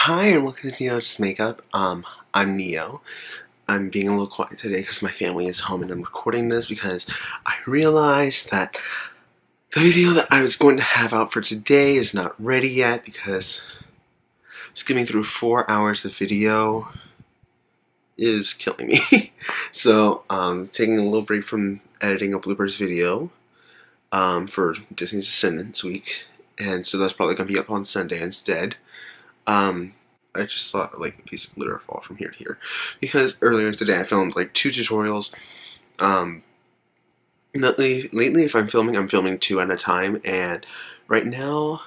Hi and welcome to Neo's Makeup. I'm Neo. I'm being a little quiet today because my family is home and I'm recording this because I realized that the video that I was going to have out for today is not ready yet because skimming through 4 hours of video is killing me. So, taking a little break from editing a bloopers video for Disney's Descendants week, and so that's probably going to be up on Sunday instead. I just saw like a piece of glitter fall from here to here because earlier today I filmed like 2 tutorials. Lately, if I'm filming 2 at a time, and right now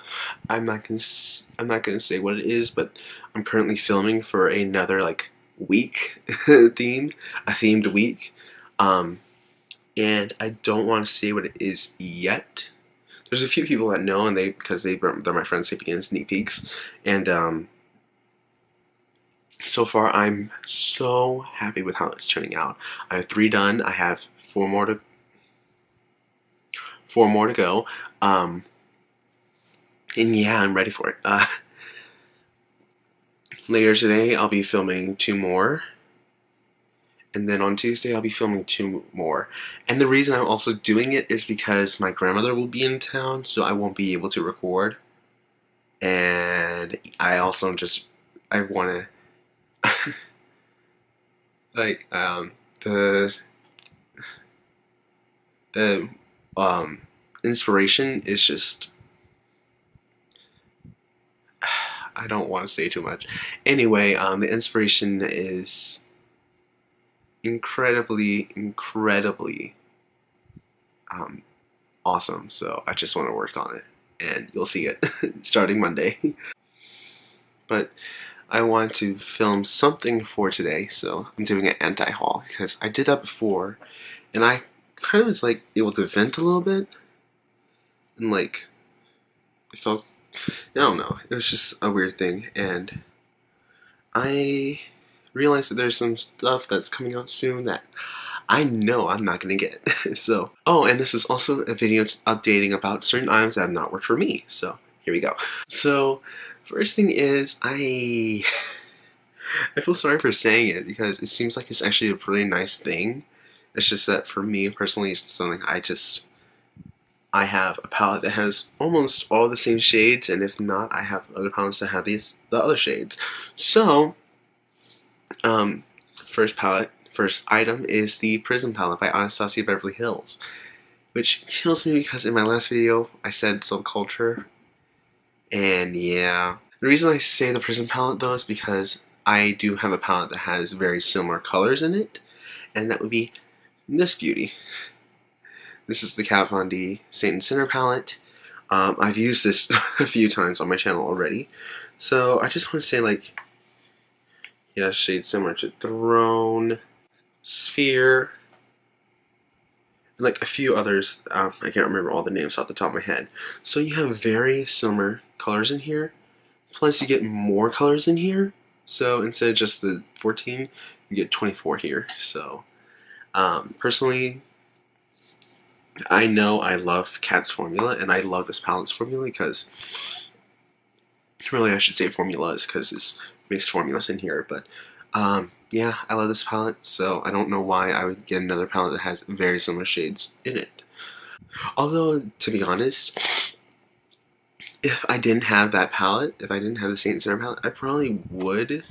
I'm not gonna say what it is, but I'm currently filming for another like week a themed week, and I don't want to say what it is yet. There's a few people that know, and because they're my friends, they begin sneak peeks, and so far, I'm so happy with how it's turning out. I have 3 done. I have 4 more to go. And yeah, I'm ready for it. Later today, I'll be filming 2 more. And then on Tuesday, I'll be filming 2 more. And the reason I'm also doing it is because my grandmother will be in town, so I won't be able to record. And I also I want to like the inspiration is just, I don't want to say too much. Anyway, the inspiration is incredibly awesome. So I just want to work on it, and you'll see it starting Monday. But I want to film something for today, so I'm doing an anti-haul because I did that before, and I kind of was like able to vent a little bit, and like it felt, I don't know, it was just a weird thing, and I realized that there's some stuff that's coming out soon that I know I'm not gonna get. So, oh, and this is also a video updating about certain items that have not worked for me. So, here we go. So, first thing is, I feel sorry for saying it because it seems like it's actually a pretty nice thing. It's just that for me personally, it's something I have a palette that has almost all the same shades, and if not, I have other palettes that have the other shades. So, first item is the Prism palette by Anastasia Beverly Hills, which kills me because in my last video I said subculture, and yeah. The reason I say the Prism palette though is because I do have a palette that has very similar colors in it, and that would be this beauty. This is the Kat Von D Saint and Sinner palette. I've used this a few times on my channel already, so I just want to say, like, yeah, shades similar to Throne, Sphere, and like a few others. I can't remember all the names off the top of my head. So you have very similar colors in here, plus you get more colors in here. So instead of just the 14, you get 24 here. So personally, I know I love Kat's formula, and I love this palette's formula because, really I should say formulas because it's mixed formulas in here, but yeah, I love this palette, so I don't know why I would get another palette that has very similar shades in it. Although, to be honest, if I didn't have that palette, if I didn't have the Saint Sinner palette, I probably would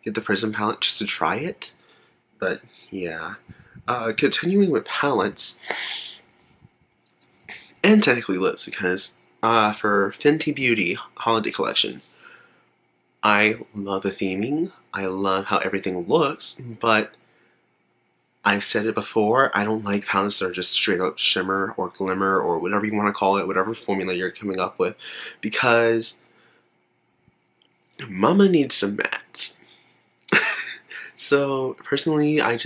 get the Prism palette just to try it, but yeah. Continuing with palettes, and technically lips, because for Fenty Beauty Holiday Collection, I love the theming, I love how everything looks, but I've said it before, I don't like palettes that are just straight up shimmer or glimmer or whatever you want to call it, whatever formula you're coming up with, because mama needs some mattes. So personally, I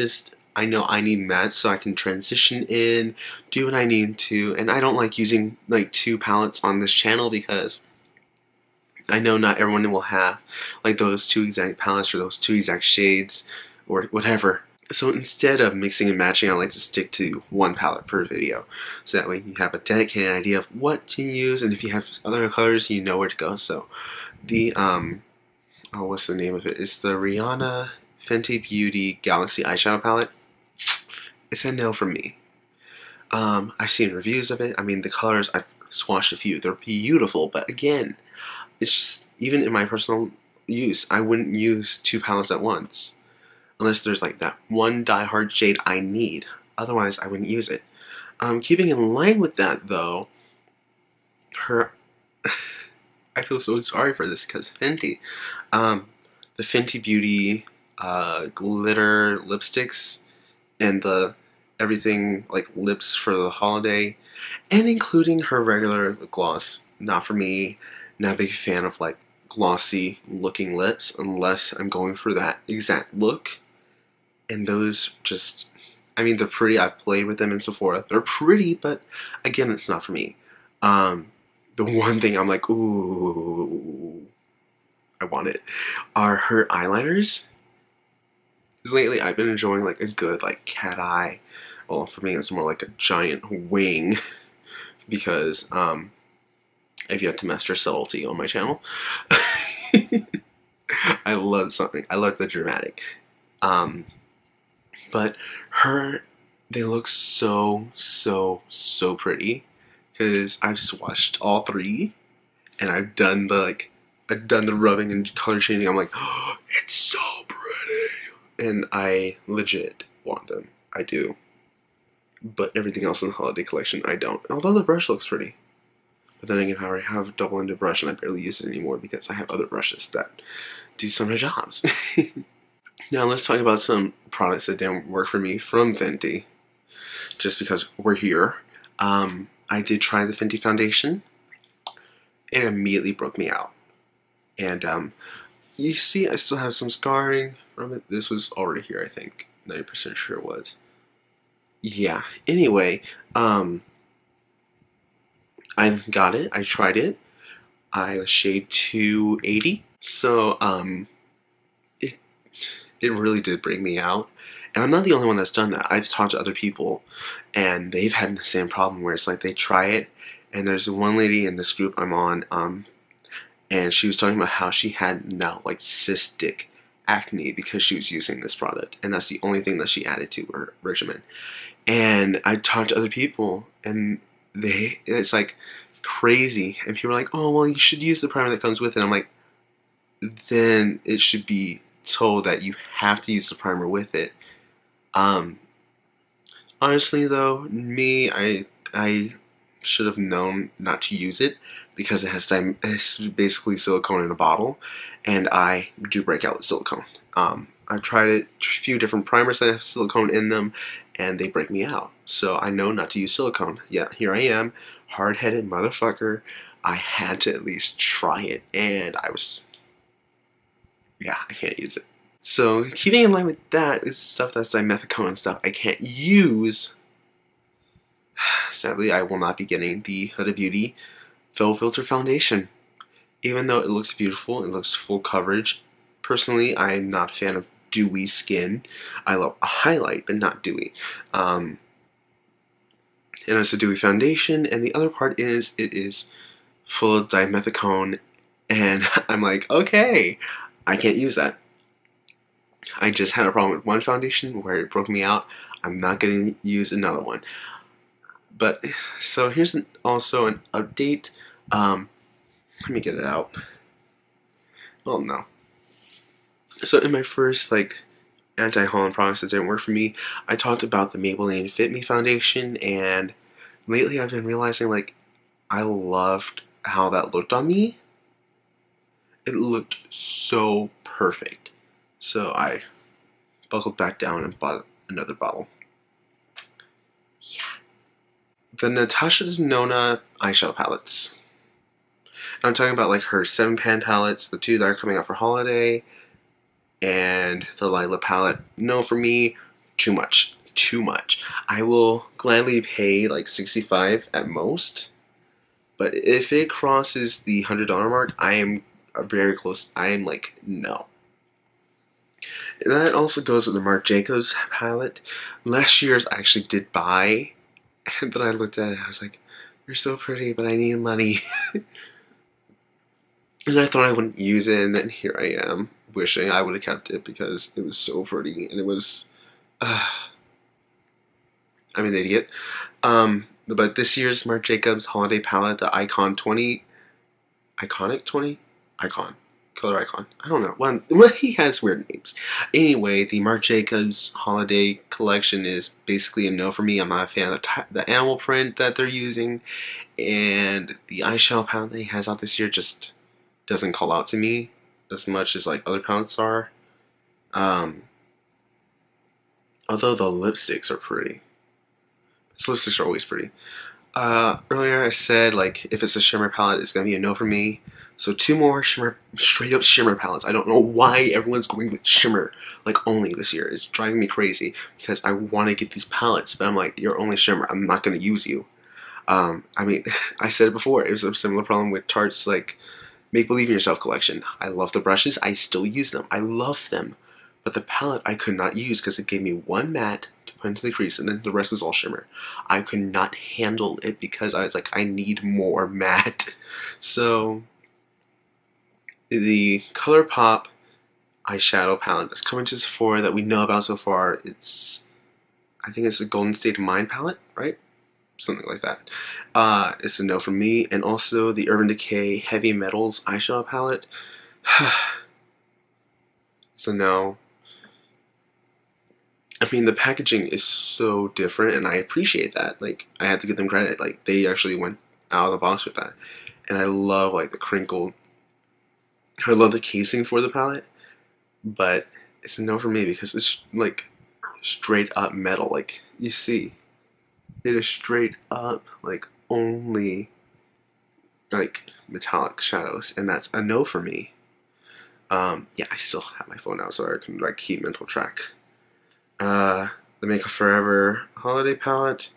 know I need mattes so I can transition in, do what I need to, and I don't like using like 2 palettes on this channel because I know not everyone will have like those 2 exact palettes or those 2 exact shades or whatever. So instead of mixing and matching, I like to stick to 1 palette per video. So that way you have a dedicated idea of what to use, and if you have other colors, you know where to go. So the oh, what's the name of it? It's the Rihanna Fenty Beauty Galaxy Eyeshadow Palette. It's a no from me. I've seen reviews of it. I mean, the colors, I've swatched a few. They're beautiful, but again, it's just, even in my personal use, I wouldn't use two palettes at once. Unless there's like that one die-hard shade I need. Otherwise, I wouldn't use it. Keeping in line with that, though, her... I feel so sorry for this because Fenty. The Fenty Beauty glitter lipsticks and the everything like lips for the holiday, and including her regular lip gloss. Not for me. Not a big fan of like glossy looking lips unless I'm going for that exact look. And those just, I mean, they're pretty. I've played with them in Sephora. They're pretty, but again, it's not for me. The one thing I'm like, ooh, I want it, are her eyeliners. Lately, I've been enjoying like a good like cat eye. Well, for me, it's more like a giant wing because I've yet to master subtlety on my channel. I love something. I love the dramatic. But her, they look so pretty because I've swatched all three and I've done the rubbing and color changing. I'm like, oh, it's so pretty, and I legit want them. I do. But everything else in the holiday collection, I don't. Although the brush looks pretty. But then again, I already have a double-ended brush and I barely use it anymore because I have other brushes that do some of the jobs. Now let's talk about some products that didn't work for me from Fenty. Just because we're here. I did try the Fenty foundation. It immediately broke me out. And you see I still have some scarring from it. This was already here, I think. 90% sure it was. Yeah. Anyway, I got it. I tried it. I was shade 280. So, it really did bring me out. And I'm not the only one that's done that. I've talked to other people and they've had the same problem where it's like they try it, and there's one lady in this group I'm on, and she was talking about how she had now like cystic acne because she was using this product, and that's the only thing that she added to her regimen. And I talked to other people and it's like crazy, and people are like, oh well, you should use the primer that comes with it. I'm like, then it should be told that you have to use the primer with it. Honestly though, I should have known not to use it because it's basically silicone in a bottle, and I do break out with silicone. I've tried a few different primers that have silicone in them, and they break me out. So I know not to use silicone. Yeah, here I am, hard-headed motherfucker. I had to at least try it, and yeah, I can't use it. So keeping in line with that is stuff that's dimethicone and stuff I can't use. Sadly, I will not be getting the Huda Beauty Faux Filter Foundation. Even though it looks beautiful, it looks full coverage. Personally, I'm not a fan of dewy skin. I love a highlight, but not dewy. And it's a dewy foundation, and the other part is it is full of dimethicone, and I'm like, okay, I can't use that. I just had a problem with one foundation where it broke me out. I'm not going to use another one. But, so here's also an update. Let me get it out. Oh no. So in my first anti-Holland products that didn't work for me, I talked about the Maybelline Fit Me foundation, and lately I've been realizing I loved how that looked on me. It looked so perfect. So I buckled back down and bought another bottle. Yeah. The Natasha Denona eyeshadow palettes. I'm talking about her 7-pan palettes, the 2 that are coming out for holiday, and the Lila palette. No, for me, too much. Too much. I will gladly pay $65 at most, but if it crosses the $100 mark, I am very close. I am no. And that also goes with the Marc Jacobs palette. Last year's I actually did buy, and then I looked at it and I was like, you're so pretty, but I need money. And I thought I wouldn't use it, and then here I am, wishing I would have kept it because it was so pretty, and it was, I'm an idiot. But this year's Marc Jacobs holiday palette, the Icon 20, Iconic 20? Icon. Color Icon. I don't know. Well, he has weird names. Anyway, the Marc Jacobs holiday collection is basically a no for me. I'm not a fan of the animal print that they're using, and the eyeshadow palette that he has out this year just doesn't call out to me as much as like other palettes are. Um, Although the lipsticks are pretty. His lipsticks are always pretty. Earlier I said like if it's a shimmer palette, it's gonna be a no for me. So two more shimmer, straight up shimmer palettes. I don't know why everyone's going with shimmer like only this year. It's driving me crazy because I want to get these palettes, but I'm like, you're only shimmer. I'm not gonna use you. I mean, I said it before. It was a similar problem with Tarte's like Make Believe in Yourself collection. I love the brushes. I still use them. I love them. But the palette I could not use because it gave me one matte to put into the crease and then the rest is all shimmer. I could not handle it because I was like, I need more matte. So the ColourPop eyeshadow palette that's coming to Sephora that we know about so far, I think it's a Golden State of Mind palette, right? Something like that. It's a no from me. And also the Urban Decay Heavy Metals eyeshadow palette. It's a no. I mean, the packaging is so different, and I appreciate that. Like, I have to give them credit. Like, they actually went out of the box with that. And I love, like, the crinkled... I love the casing for the palette, but it's a no for me because it's, like, straight up metal. Like, you see, it is straight up, like, only, like, metallic shadows, and that's a no for me. Yeah, I still have my phone out so I can, like, keep mental track. The Make Up Forever holiday palette,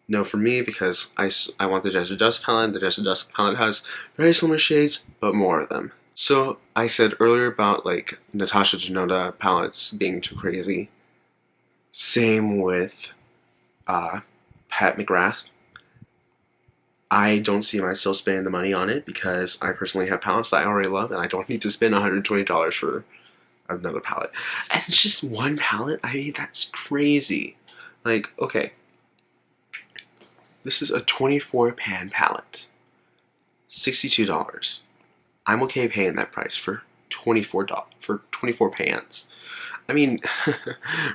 no for me because I want the Desert Dust palette. The Desert Dust palette has very similar shades, but more of them. So I said earlier about like Natasha Denona palettes being too crazy. Same with Pat McGrath. I don't see myself spending the money on it because I personally have palettes that I already love and I don't need to spend $120 for another palette. And it's just one palette? I mean, that's crazy. Like, okay. This is a 24 pan palette. $62. I'm okay paying that price for $24 for 24 pans. I mean,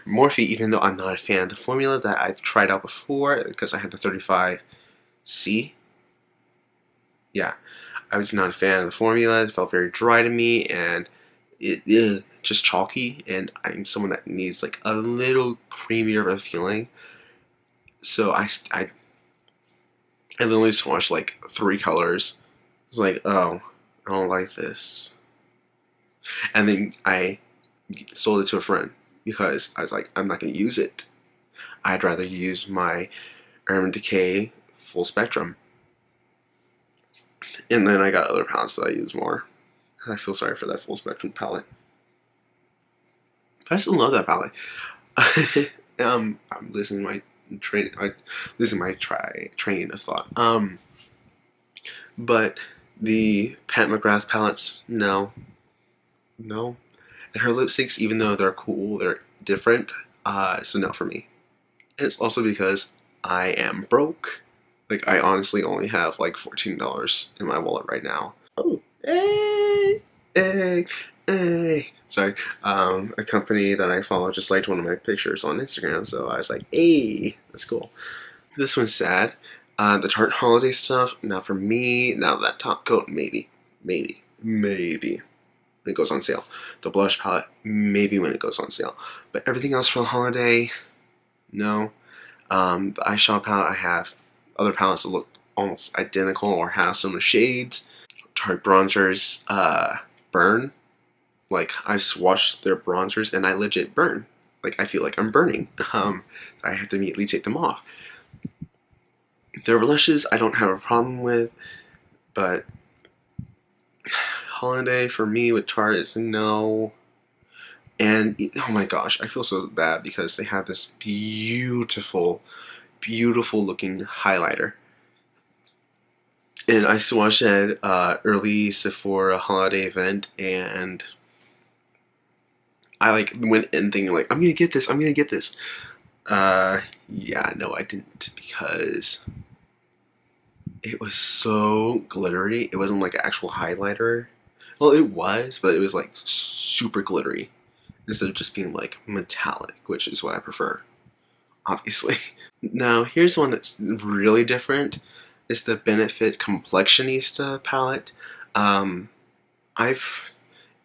Morphe, even though I'm not a fan of the formula that I've tried out before, because I had the 35C. Yeah, I was not a fan of the formula. It felt very dry to me, and it just chalky. And I'm someone that needs like a little creamier of a feeling. So I literally swatched like 3 colors. I was like, oh, I don't like this. And then I sold it to a friend because I was like, I'm not going to use it. I'd rather use my Urban Decay Full Spectrum. And then I got other palettes that I use more. And I feel sorry for that Full Spectrum palette. But I still love that palette. I'm losing my train of thought. But the Pat McGrath palettes, no. And her lipsticks, even though they're cool, they're different, it's a no for me. And it's also because I am broke. Like, I honestly only have like $14 in my wallet right now. Oh, hey. Sorry, a company that I follow just liked one of my pictures on Instagram, so I was like, hey, that's cool. This one's sad. The Tarte holiday stuff, not for me. Now that top coat, maybe. When it goes on sale. The blush palette, maybe when it goes on sale. But everything else for the holiday, no. The eyeshadow palette, I have other palettes that look almost identical or have similar shades. Tarte bronzers, burn. Like, I swatched their bronzers and I legit burn. Like, I feel like I'm burning. I have to immediately take them off. Their blushes, I don't have a problem with, but holiday for me with Tarte is no. And oh my gosh, I feel so bad because they have this beautiful looking highlighter. And I swatched at early Sephora holiday event, and I like went in thinking like I'm gonna get this, I'm gonna get this. Yeah, no, I didn't because it was so glittery. It wasn't like an actual highlighter. Well, it was, but it was like super glittery instead of just being like metallic, which is what I prefer, obviously. Now, here's one that's really different. It's the Benefit Complexionista palette. Um, I've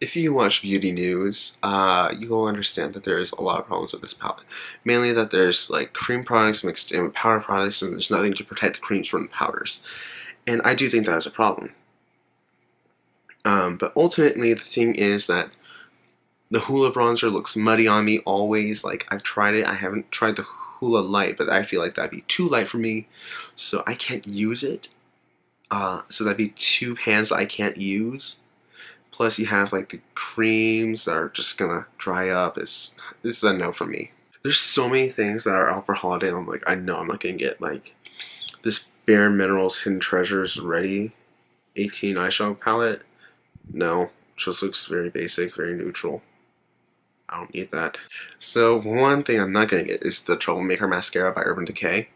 If you watch beauty news, you will understand that there's a lot of problems with this palette. Mainly that there's like cream products mixed in with powder products, and there's nothing to protect the creams from the powders. And I do think that is a problem. But ultimately, the thing is that the Hoola bronzer looks muddy on me always. Like, I've tried it. I haven't tried the Hoola light, but I feel like that'd be too light for me, so I can't use it. So that'd be two pans I can't use. Plus, you have like the creams that are just gonna dry up. It's a no for me. There's so many things that are out for holiday. And I'm like, I know I'm not gonna get like this Bare Minerals Hidden Treasures Ready 18 eyeshadow palette. No, just looks very basic, very neutral. I don't need that. So one thing I'm not gonna get is the Troublemaker mascara by Urban Decay.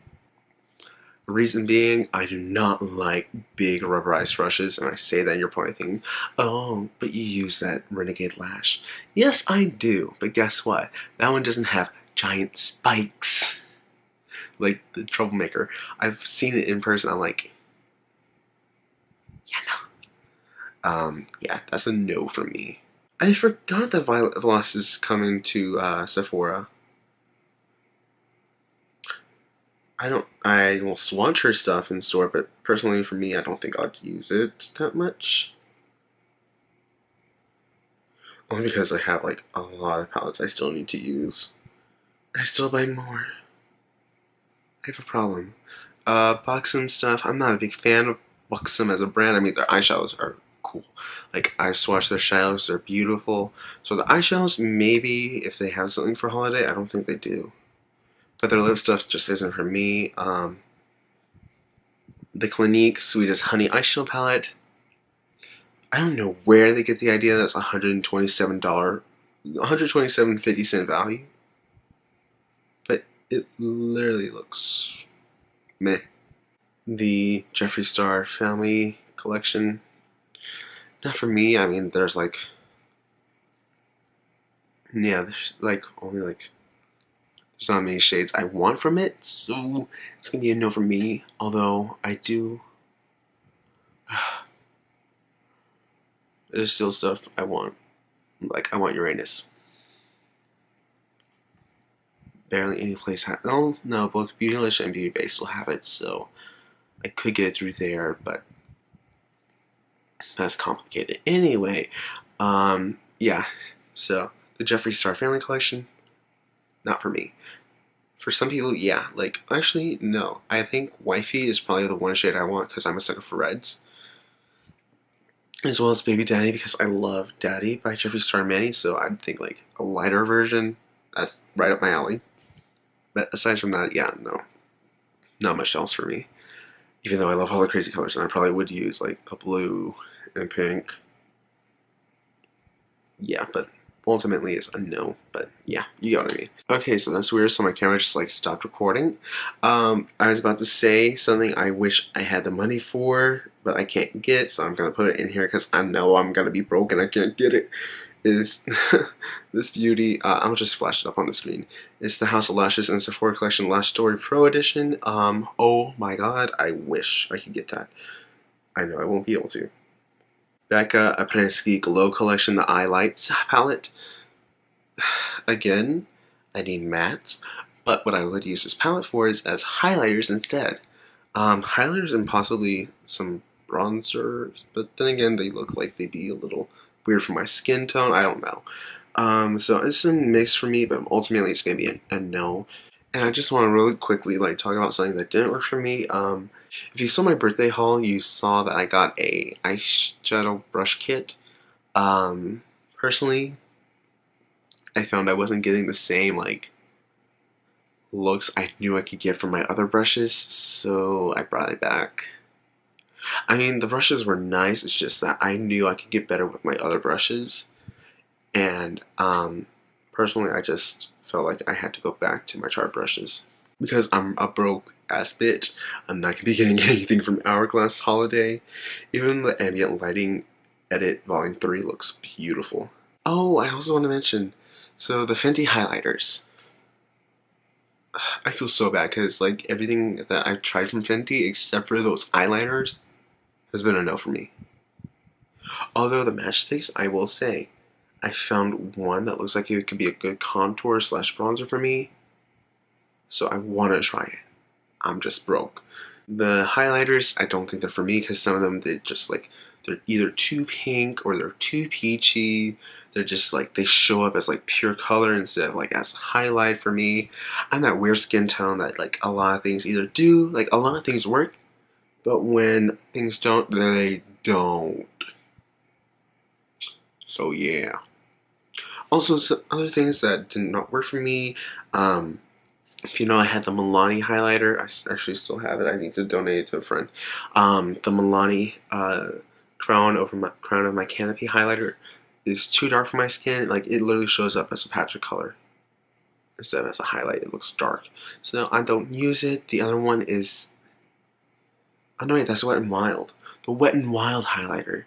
Reason being, I do not like big rubberized brushes, and I say that and you're probably thinking, oh, but you use that Renegade Lash. Yes, I do, but guess what? That one doesn't have giant spikes like the Troublemaker. I've seen it in person, I'm like, yeah, no. Yeah, that's a no for me. I forgot that Violet Voss is coming to Sephora. I will swatch her stuff in store, but personally for me, I don't think I'd use it that much. Only because I have like a lot of palettes I still need to use. I still buy more. I have a problem. Buxom stuff, I'm not a big fan of Buxom as a brand. I mean, their eyeshadows are cool. Like, I've swatched their shadows, they're beautiful. So the eyeshadows, maybe if they have something for holiday, I don't think they do. But their lip stuff just isn't for me. The Clinique Sweet as Honey eyeshadow palette, I don't know where they get the idea that's $127, 127.50 value, but it literally looks meh. The Jeffree Star Family Collection, not for me. I mean, there's like, yeah, there's like only like, there's not many shades I want from it, so it's gonna be a no for me. Although I do, there's still stuff I want. Like, I want Uranus. Barely any place has. Oh no, both Beautylish and Beauty Base will have it, so I could get it through there, but that's complicated. Anyway, yeah. So the Jeffree Star Family Collection, not for me. For some people, yeah. Like, actually, no. I think Wifey is probably the one shade I want because I'm a sucker for reds. As well as Baby Daddy because I love Daddy by Jeffree Star Manny, so I'd think like a lighter version. That's right up my alley. But aside from that, yeah, no. Not much else for me. Even though I love all the crazy colors, and I probably would use like a blue and pink. Yeah, but ultimately it's a no. But yeah, you got what I mean. Okay, so that's weird. So my camera just like stopped recording. I was about to say something I wish I had the money for, but I can't get. So I'm gonna put it in here because I know I'm gonna be broke and I can't get it. Is this beauty? I'll just flash it up on the screen. It's the House of Lashes and Sephora Collection Lash Story Pro Edition. Oh my god, I wish I could get that. I know I won't be able to. Becca Apreschi Glow Collection, the Eye Lights palette. Again, I need mattes, but what I would use this palette for is as highlighters instead. Highlighters and possibly some bronzer, but then again, they look like they'd be a little weird for my skin tone. I don't know. So it's a mix for me, but ultimately it's gonna be a no. And I just want to really quickly like talk about something that didn't work for me. If you saw my birthday haul, you saw that I got a eyeshadow brush kit. Personally, I found I wasn't getting the same like looks I knew I could get from my other brushes, so I brought it back. I mean, the brushes were nice. It's just that I knew I could get better with my other brushes. And personally, I just felt like I had to go back to my chart brushes. Because I'm a broke ass bitch, I'm not gonna be getting anything from Hourglass Holiday. Even the ambient lighting edit volume 3 looks beautiful. Oh, I also want to mention, so the Fenty highlighters. I feel so bad because like everything that I've tried from Fenty except for those eyeliners has been a no for me. Although the matchsticks, I will say, I found one that looks like it could be a good contour slash bronzer for me. So I want to try it. I'm just broke. The highlighters, I don't think they're for me because some of them, they're either too pink or they're too peachy. They're just like, they show up as like pure color instead of like as highlight for me. I'm that weird skin tone that like a lot of things either do, like a lot of things work, but when things don't, they don't. So yeah. Also, some other things that did not work for me. If you know, I had the Milani highlighter. Actually still have it. I need to donate it to a friend. The Milani crown of my canopy highlighter is too dark for my skin. Like it literally shows up as a patch of color instead of as a highlight. It looks dark. So I don't use it. The other one is, oh no wait, that's Wet and Wild. The Wet and Wild highlighter.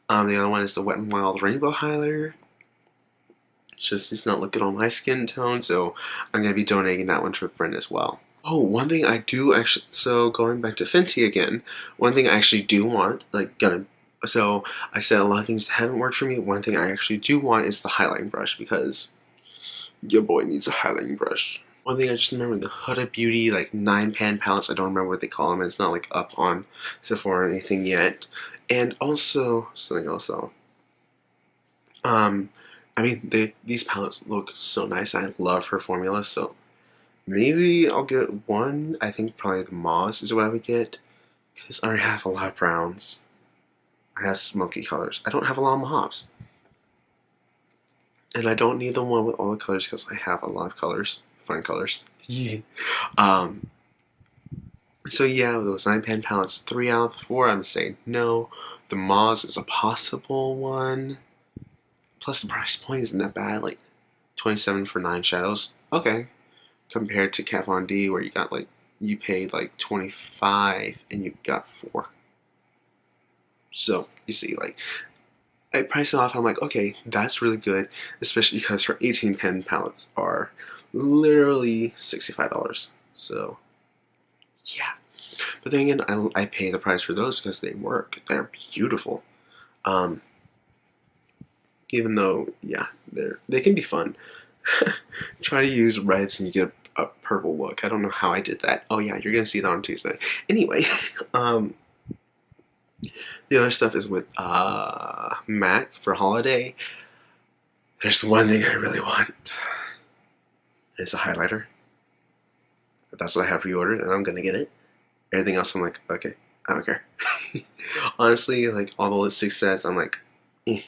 The other one is the Wet and Wild Rainbow highlighter. It's not looking on my skin tone, so I'm going to be donating that one to a friend as well. Oh, one thing I do actually, so going back to Fenty again, one thing I actually do want, so I said a lot of things haven't worked for me. One thing I actually do want is the highlighting brush because your boy needs a highlighting brush. One thing I just remember, the Huda Beauty, like 9-pan palettes, I don't remember what they call them, it's not like up on Sephora or anything yet. And also, something else though. I mean, these palettes look so nice. I love her formula, so maybe I'll get one. I think probably the Moss is what I would get, because I already have a lot of browns. I have smoky colors. I don't have a lot of mauves. And I don't need the one with all the colors because I have a lot of colors. Fun colors. um, so yeah, those 9-pan palettes, 3 out of 4, I'm saying no. The Moss is a possible one. Plus the price point isn't that bad, like 27 for 9 shadows. Okay. Compared to Kat Von D where you paid like 25 and you got 4. So you see, like I price it off, I'm like, okay, that's really good, especially because her 18-pen palettes are literally $65. So yeah. But then again, I pay the price for those because they work. They're beautiful. Um, Even though, yeah, they can be fun. Try to use reds and you get a purple look. I don't know how I did that. Oh yeah, you're gonna see that on Tuesday. Anyway, the other stuff is with MAC for holiday. There's one thing I really want. It's a highlighter. That's what I have pre-ordered, and I'm gonna get it. Everything else, I'm like, okay, I don't care. Honestly, like all the lipstick sets, I'm like, eh,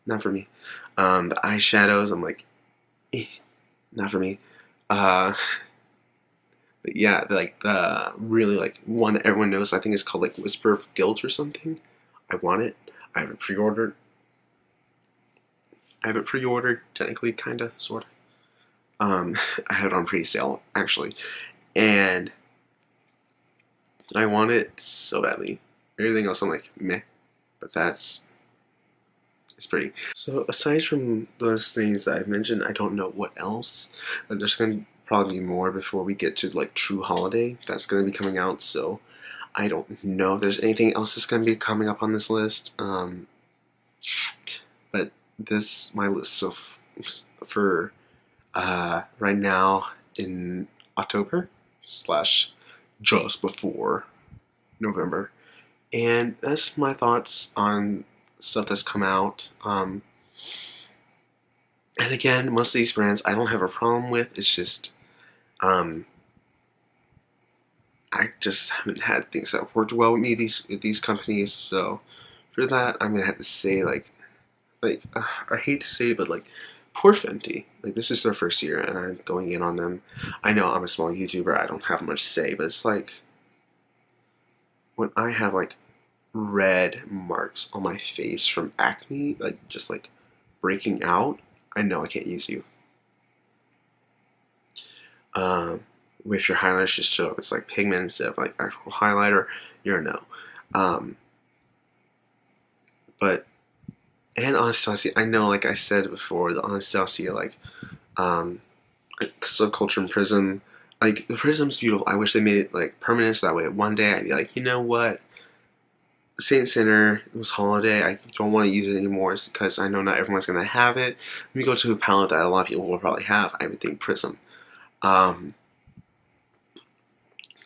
not for me. The eyeshadows, I'm like, not for me. Uh, but yeah, like the really like one that everyone knows, I think it's called like Whisper of Guilt or something. I want it. I have it pre-ordered. Technically, kinda, sorta. I had it on pre-sale actually, and I want it so badly. Everything else, I'm like meh, but it's pretty. So aside from those things that I've mentioned, I don't know what else. But there's gonna probably be more before we get to like true holiday. That's gonna be coming out. So I don't know if there's anything else that's gonna be coming up on this list. But this my list. So for right now in October slash just before November, and that's my thoughts on stuff that's come out. And again, most of these brands I don't have a problem with. It's just I just haven't had things that have worked well with me with these companies. So for that, I'm gonna have to say I hate to say it, but like poor Fenty. Like this is their first year, and I'm going in on them. I know I'm a small YouTuber. I don't have much to say, but it's like, when I have like red marks on my face from acne, like just like breaking out, I know I can't use you. With your highlighters just show up it's like pigment instead of like actual highlighter, you're a no. But and Anastasia, I know, like I said before, the Anastasia subculture and Prism, like the Prism's beautiful. I wish they made it like permanent, so that way one day I'd be like, you know what, Saint Sinner, it was holiday, I don't want to use it anymore because I know not everyone's gonna have it. Let me go to a palette that a lot of people will probably have. I would think Prism.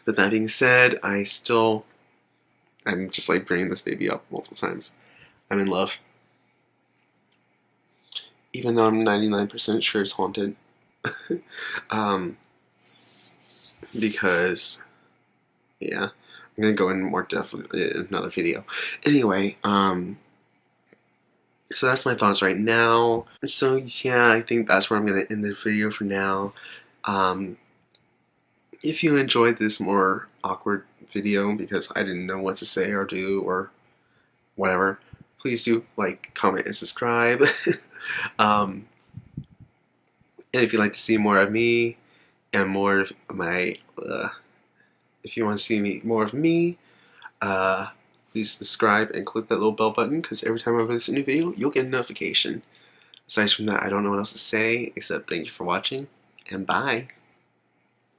But that being said, I'm just like bringing this baby up multiple times. I'm in love. Even though I'm 99% sure it's haunted. um, because, yeah, I'm gonna go in more depth in another video. Anyway, so that's my thoughts right now. So yeah, I think that's where I'm gonna end the video for now. If you enjoyed this more awkward video because I didn't know what to say or do or whatever, please do like, comment, and subscribe. And if you'd like to see more of me and more of my, if you want to see more of me, please subscribe and click that little bell button because every time I release a new video, you'll get a notification. Aside from that, I don't know what else to say except thank you for watching and bye.